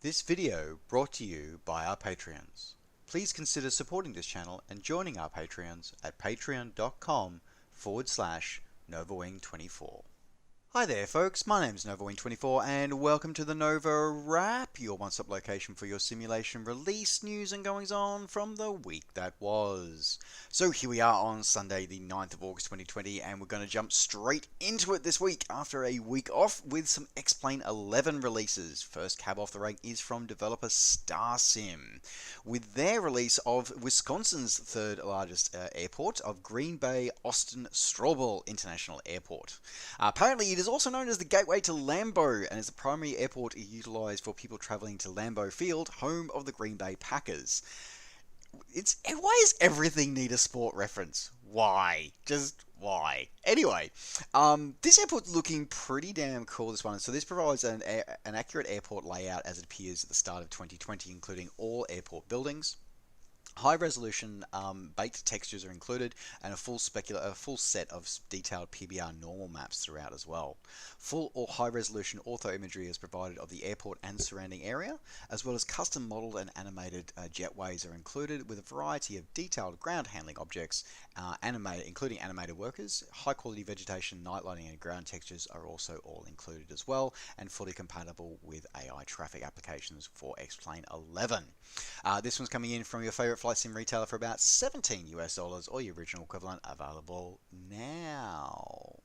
This video brought to you by our Patreons. Please consider supporting this channel and joining our Patreons at patreon.com/NovaWing24. Hi there folks, my name is NovaWing24 and welcome to the NovaWrap, your one-stop location for your simulation release news and goings on from the week that was. So here we are on Sunday the 9th of August 2020 and we're going to jump straight into it this week after a week off with some X-Plane 11 releases. First cab off the rank is from developer StarSim with their release of Wisconsin's third largest airport of Green Bay Austin Straubels International Airport. Apparently it is also known as the gateway to Lambeau and is the primary airport utilized for people traveling to Lambeau Field, home of the Green Bay Packers. Why does everything need a sport reference? Why? Just why? Anyway, this airport's looking pretty damn cool, this one. So this provides an accurate airport layout as it appears at the start of 2020, including all airport buildings. High resolution baked textures are included and a full set of detailed PBR normal maps throughout as well. Full or high resolution ortho imagery is provided of the airport and surrounding area, as well as custom modeled and animated jetways are included with a variety of detailed ground handling objects, including animated workers. High quality vegetation, night lighting and ground textures are also all included as well and fully compatible with AI traffic applications for X-Plane 11. This one's coming in from your favorite flight sim retailer for about $17 US or your original equivalent, available now.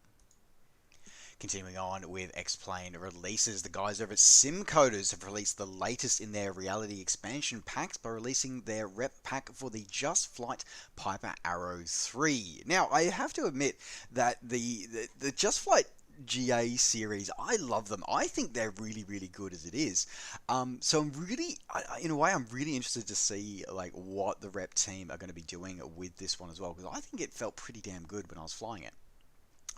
Continuing on with X-Plane releases, the guys over at SimCoders have released the latest in their reality expansion packs by releasing their rep pack for the Just Flight Piper Arrow 3. Now, I have to admit that the Just Flight GA series, I love them. I think they're really, really good as it is. So I'm really, in a way, I'm really interested to see like what the rep team are going to be doing with this one as well, because I think it felt pretty damn good when I was flying it.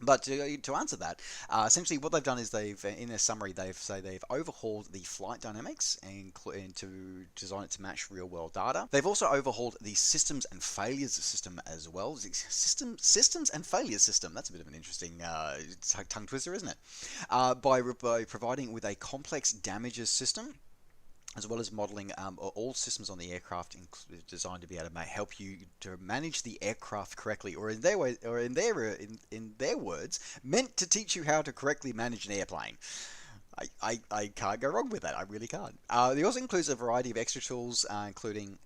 But to answer that, essentially what they've done is in their summary, they've overhauled the flight dynamics and to design it to match real-world data. They've also overhauled the systems and failures system as well. Systems and failures system. That's a bit of an interesting tongue twister, isn't it? By providing with a complex damages system, as well as modeling all systems on the aircraft designed to be able to help you to manage the aircraft correctly, or in their words, meant to teach you how to correctly manage an airplane. I can't go wrong with that. I really can't. It also includes a variety of extra tools, including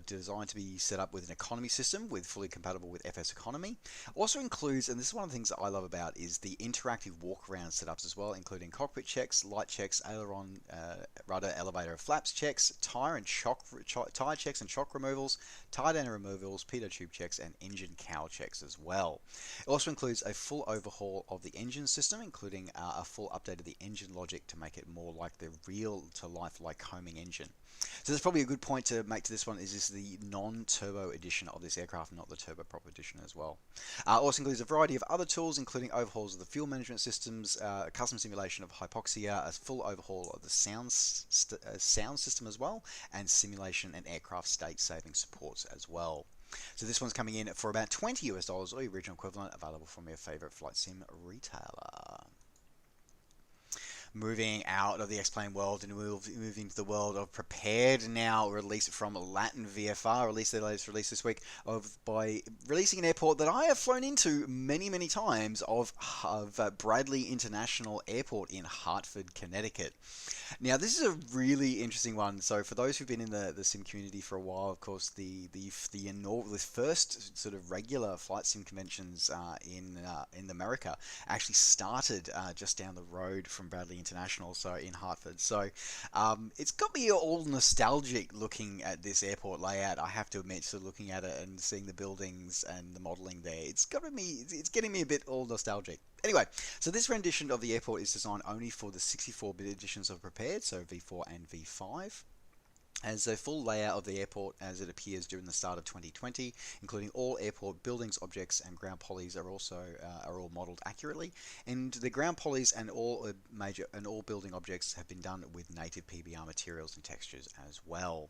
designed to be set up with an economy system fully compatible with FS Economy. Also includes, and this is one of the things that I love about, is the interactive walk-around setups as well, including cockpit checks, light checks, aileron, rudder, elevator, flaps checks, tire checks and shock removals, tire downer removals, pitot tube checks, and engine cowl checks as well. It also includes a full overhaul of the engine system, including a full update of the engine logic to make it more like the real-to-life Lycoming engine. So that's probably a good point to make to this one, is this the non-turbo edition of this aircraft, not the turboprop edition as well. Also includes a variety of other tools, including overhauls of the fuel management systems, custom simulation of hypoxia, a full overhaul of the sound system as well, and simulation and aircraft state saving supports as well. So this one's coming in for about $20 US or your original equivalent, available from your favorite flight sim retailer. Moving out of the X-Plane world and moving to the world of Prepared Now, release from Latin VFR, released their latest release this week by releasing an airport that I have flown into many, many times of Bradley International Airport in Hartford, Connecticut. Now, this is a really interesting one. So for those who've been in the sim community for a while, of course, the first sort of regular flight sim conventions in America actually started just down the road from Bradley International, so in Hartford. So it's got me all nostalgic looking at this airport layout, I have to admit. So looking at it and seeing the buildings and the modeling there, it's getting me a bit all nostalgic. Anyway, so this rendition of the airport is designed only for the 64-bit editions of Prepared, so V4 and V5. has a full layout of the airport as it appears during the start of 2020, including all airport buildings, objects, and ground polys are all modelled accurately. And the ground polys and all building objects have been done with native PBR materials and textures as well.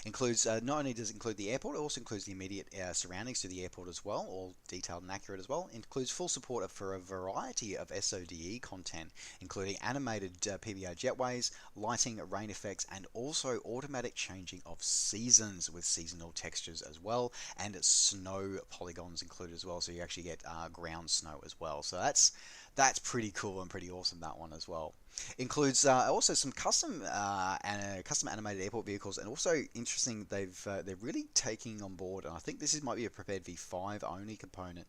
Includes not only does it include the airport, it also includes the immediate surroundings to the airport as well, all detailed and accurate as well. It includes full support for a variety of SODE content, including animated PBR jetways, lighting, rain effects, and also automatic changing of seasons with seasonal textures as well, and snow polygons included as well. So you actually get ground snow as well. So that's pretty cool and pretty awesome, that one as well. Includes also some custom animated airport vehicles, and also interesting, they're really taking on board, and I think might be a prepared V5 only component.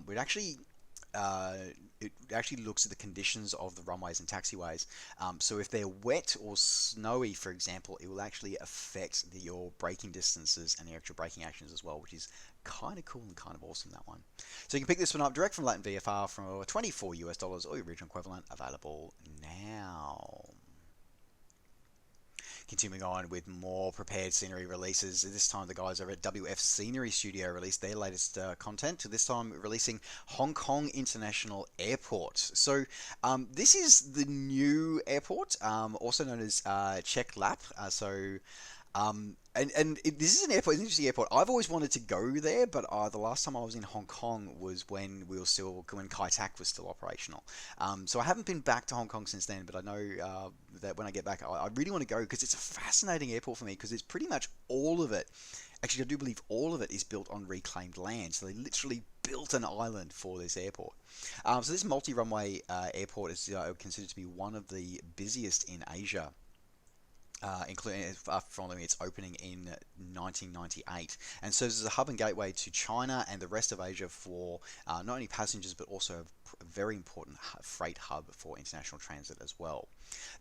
It actually looks at the conditions of the runways and taxiways. So if they're wet or snowy, for example, it will actually affect your braking distances and the actual braking actions as well, which is kind of cool and kind of awesome, that one. So you can pick this one up direct from Latin VFR for $24 or your regional equivalent, available now. Continuing on with more prepared scenery releases, this time the guys over at WF Scenery Studio released their latest content, this time releasing Hong Kong International Airport. So this is the new airport, also known as Chek Lap. This is an airport, an interesting airport. I've always wanted to go there, but the last time I was in Hong Kong was when Kai Tak was still operational. So I haven't been back to Hong Kong since then, but I know that when I get back, I really want to go because it's a fascinating airport for me, because it's pretty much all of it. Actually, I do believe all of it is built on reclaimed land. So they literally built an island for this airport. So this multi-runway airport is considered to be one of the busiest in Asia. Including following its opening in 1998, and serves as a hub and gateway to China and the rest of Asia for not only passengers but also a very important freight hub for international transit as well.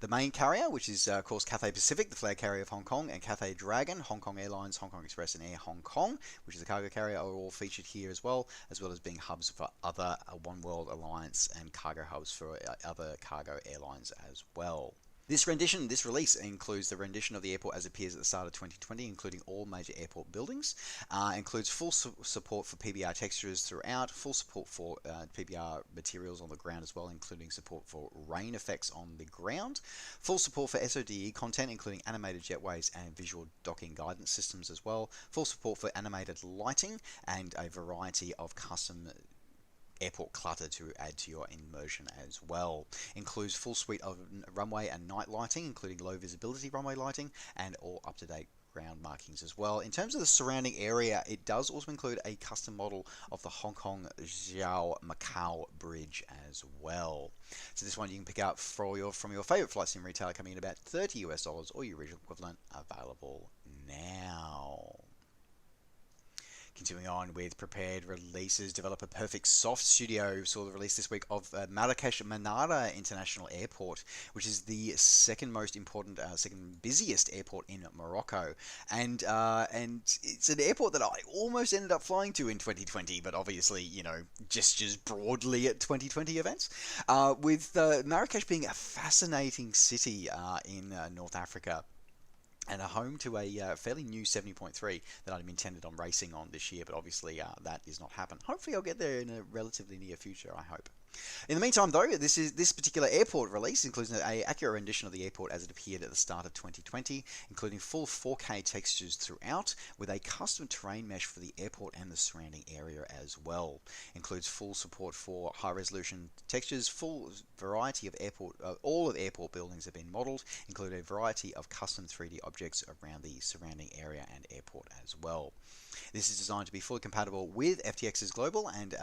The main carrier, which is of course Cathay Pacific, the flag carrier of Hong Kong, and Cathay Dragon, Hong Kong Airlines, Hong Kong Express, and Air Hong Kong, which is a cargo carrier, are all featured here as well as being hubs for other One World Alliance and cargo hubs for other cargo airlines as well. This release includes the rendition of the airport as it appears at the start of 2020, including all major airport buildings. Includes full support for PBR textures throughout, full support for PBR materials on the ground as well, including support for rain effects on the ground, full support for SODE content, including animated jetways and visual docking guidance systems as well, full support for animated lighting, and a variety of custom airport clutter to add to your immersion as well. Includes full suite of runway and night lighting, including low visibility runway lighting and all up-to-date ground markings as well. In terms of the surrounding area, it does also include a custom model of the Hong Kong Zhao Macau Bridge as well. So this one you can pick up from your favorite flight sim retailer, coming in about $30 or your regional equivalent, available now. Continuing on with prepared releases, developer Perfect Soft Studio saw the release this week of Marrakech Menara International Airport, which is the second busiest airport in Morocco, and it's an airport that I almost ended up flying to in 2020, but obviously gestures broadly at 2020 events. With Marrakech being a fascinating city in North Africa, and a home to a fairly new 70.3 that I'd intended on racing on this year, but obviously that is not happening. Hopefully I'll get there in a relatively near future, I hope. In the meantime, though, this particular airport release includes an accurate rendition of the airport as it appeared at the start of 2020, including full 4K textures throughout, with a custom terrain mesh for the airport and the surrounding area as well. Includes full support for high-resolution textures, full variety of all of airport buildings have been modelled, including a variety of custom 3D objects around the surrounding area and airport as well. This is designed to be fully compatible with FTX's Global and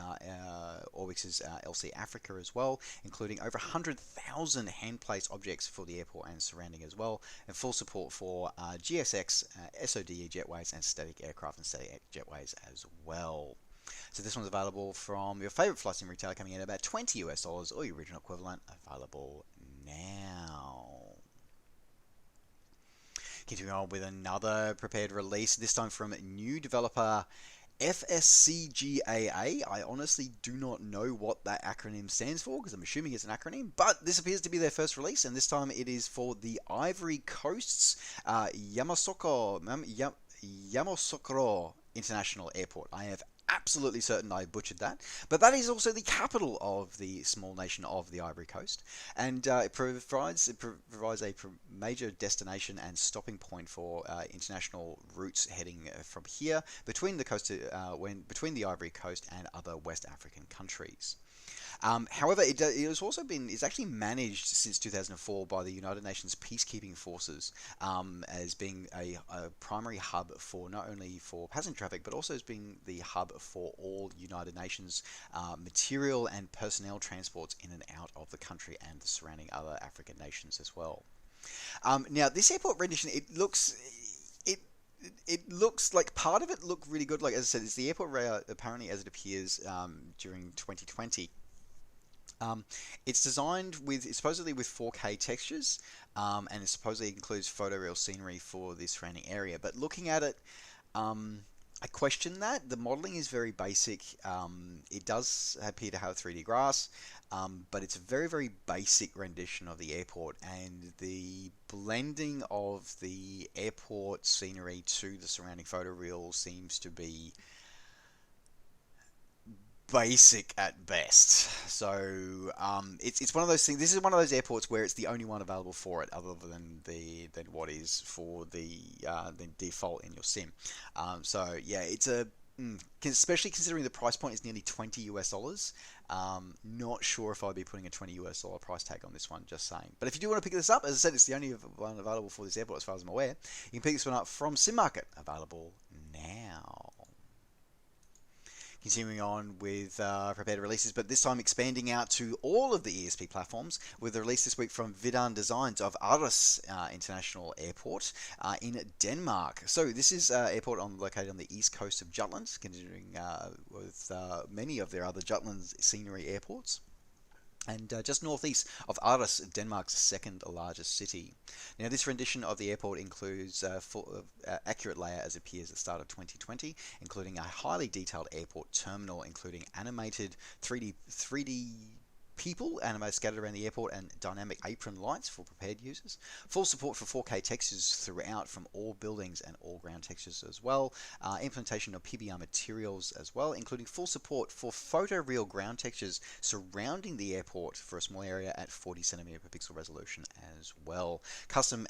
Orbix's LC Africa as well, including over 100,000 hand-placed objects for the airport and surrounding as well, and full support for GSX, SODE jetways, and static aircraft and static jetways as well. So this one's available from your favorite flight sim retailer, coming in at about $20 or your original equivalent, available now. Continuing on with another prepared release, this time from new developer FSCGAA. I honestly do not know what that acronym stands for because I'm assuming it's an acronym, but this appears to be their first release, and this time it is for the Ivory Coast's Yamoussooukro International Airport. I have absolutely certain I butchered that, but that is also the capital of the small nation of the Ivory Coast, and it provides a major destination and stopping point for international routes heading from here between the between the Ivory Coast and other West African countries. However, it has also been it's actually managed since 2004 by the United Nations peacekeeping forces as being a primary hub for not only for passenger traffic but also as being the hub for all United Nations material and personnel transports in and out of the country and the surrounding other African nations as well. Now, this airport rendition, it it looks like part of it looked really good. Like as I said, it's the airport layout apparently as it appears during 2020. Um, it's designed with supposedly with 4K textures, and it supposedly includes photoreal scenery for the surrounding area. But looking at it, um, I question that. The modeling is very basic. It does appear to have 3D grass, but it's a very, very basic rendition of the airport, and the blending of the airport scenery to the surrounding photoreal seems to be basic at best. So it's one of those things. This is one of those airports where it's the only one available for it, other than what is for the default in your sim. So yeah, it's especially considering the price point is nearly $20 US. Not sure if I'd be putting a $20 US price tag on this one. Just saying. But if you do want to pick this up, as I said, it's the only one available for this airport as far as I'm aware. You can pick this one up from Sim Market, available now. Continuing on with prepared releases, but this time expanding out to all of the ESP platforms with the release this week from Vidan Designs of Aarhus International Airport in Denmark. So this is airport located on the east coast of Jutland, considering with many of their other Jutland scenery airports. And just northeast of Aarhus, Denmark's second largest city. Now, this rendition of the airport includes full accurate layout as it appears at the start of 2020, including a highly detailed airport terminal, including animated 3D people animated scattered around the airport and dynamic apron lights for prepared users. Full support for 4K textures throughout from all buildings and all ground textures as well. Implementation of PBR materials as well, including full support for photoreal ground textures surrounding the airport for a small area at 40cm per pixel resolution as well. Custom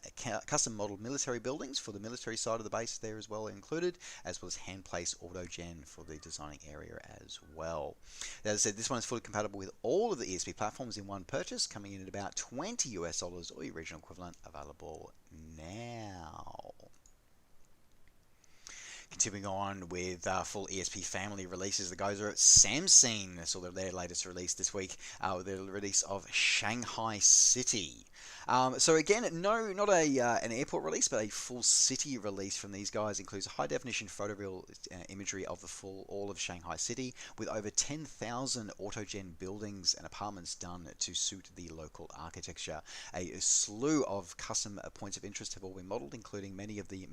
modeled military buildings for the military side of the base there as well included, as well as hand placed auto-gen for the designing area as well. As I said, this one is fully compatible with all of the ESP platforms in one purchase, coming in at about $20 or the original equivalent, available now. Continuing on with full ESP family releases, the guys are at Samsung saw their latest release this week with the release of Shanghai City. So again, not an airport release, but a full city release from these guys. Includes high definition photoreal imagery of all of Shanghai City, with over 10,000 autogen buildings and apartments done to suit the local architecture. A slew of custom points of interest have all been modeled, including many of the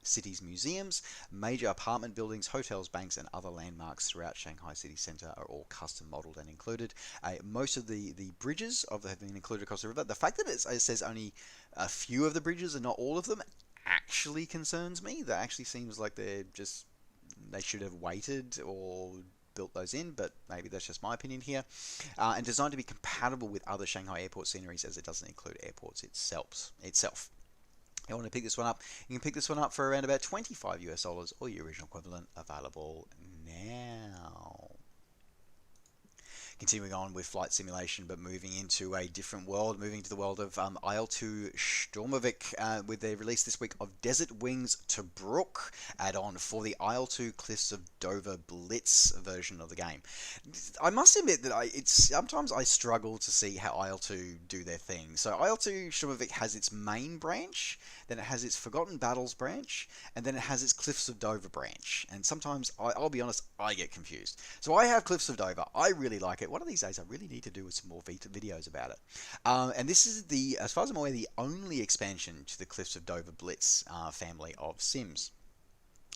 city's museums, major apartment buildings, hotels, banks, and other landmarks throughout Shanghai City Centre are all custom modelled and included. Most of the bridges have been included across the river. The fact that it says only a few of the bridges and not all of them actually concerns me. That actually seems like they should have waited or built those in, but maybe that's just my opinion here. And designed to be compatible with other Shanghai airport sceneries, as it doesn't include airports itself. You want to pick this one up, you can pick this one up for around about $25 or your original equivalent, available now. Continuing on with flight simulation, but moving into a different world, moving to the world of IL-2 Sturmovik with their release this week of Desert Wings Tobruk add-on for the IL-2 Cliffs of Dover Blitz version of the game. I must admit that sometimes I struggle to see how IL-2 do their thing. So IL-2 Sturmovik has its main branch, then it has its Forgotten Battles branch, and then it has its Cliffs of Dover branch. And sometimes, I'll be honest, I get confused. So I have Cliffs of Dover. I really like it. One of these days, I really need to do some more videos about it. And this is as far as I'm aware, the only expansion to the Cliffs of Dover Blitz family of Sims.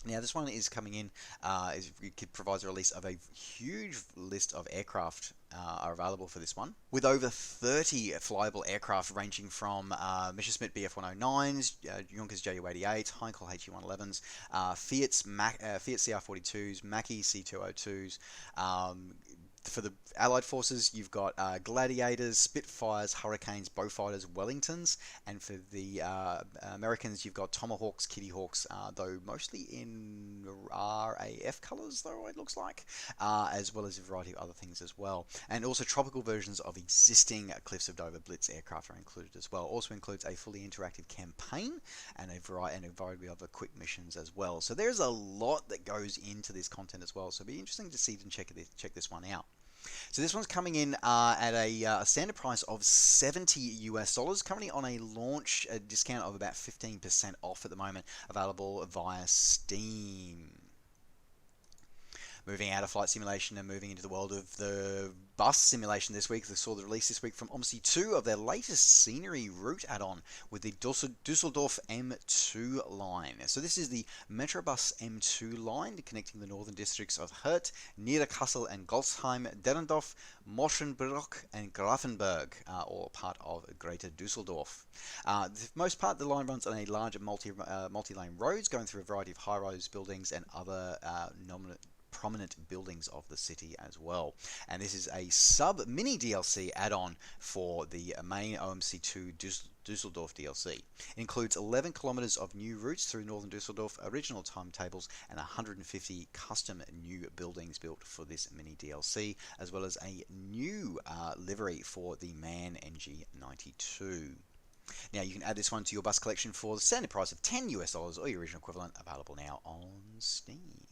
Now, this one is coming in, it provides a release of a huge list of aircraft are available for this one, with over 30 flyable aircraft ranging from Messerschmitt Bf-109s, Junkers Ju-88, Heinkel He-111s, Fiat CR-42s, Macchi C-202s. For the Allied forces, you've got Gladiators, Spitfires, Hurricanes, Beaufighters, Wellingtons, and for the Americans, you've got Tomahawks, Kitty Hawks, though mostly in RAF colours, though it looks like, as well as a variety of other things as well. And also tropical versions of existing Cliffs of Dover Blitz aircraft are included as well. Also includes a fully interactive campaign and a variety of other quick missions as well. So there's a lot that goes into this content as well. So it'll be interesting to see and check this one out. So this one's coming in at a standard price of $70 US, currently on a launch discount of about 15% off at the moment, available via Steam. Moving out of flight simulation and moving into the world of the bus simulation this week, they saw the release this week from OMSI 2 of their latest scenery route add-on with the Düsseldorf M2 line. So this is the Metrobus M2 line connecting the northern districts of Hurt, Niederkassel and Golzheim, Derendorf, Moschenbroek and Grafenberg, all part of Greater Düsseldorf. For the most part, the line runs on a large multi-lane roads going through a variety of high-rise buildings and other prominent buildings of the city as well. And this is a sub-mini DLC add-on for the main OMC2 Düsseldorf DLC. It includes 11 kilometers of new routes through northern Düsseldorf, original timetables, and 150 custom new buildings built for this mini DLC, as well as a new livery for the MAN MG92. Now, you can add this one to your bus collection for the standard price of $10 US or your original equivalent, available now on Steam.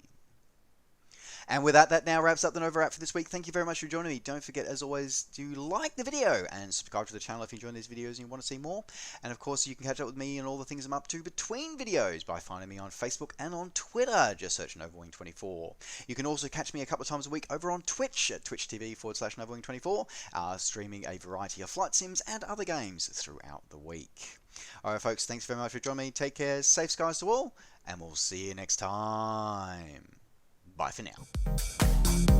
And with that now wraps up the NovaWrap for this week. Thank you very much for joining me. Don't forget, as always, to like the video and subscribe to the channel if you enjoy these videos and you want to see more. And of course, you can catch up with me and all the things I'm up to between videos by finding me on Facebook and on Twitter. Just search NovaWing24. You can also catch me a couple of times a week over on Twitch at twitch.tv/NovaWing24, streaming a variety of flight sims and other games throughout the week. Alright folks, thanks very much for joining me. Take care, safe skies to all, and we'll see you next time. Bye for now.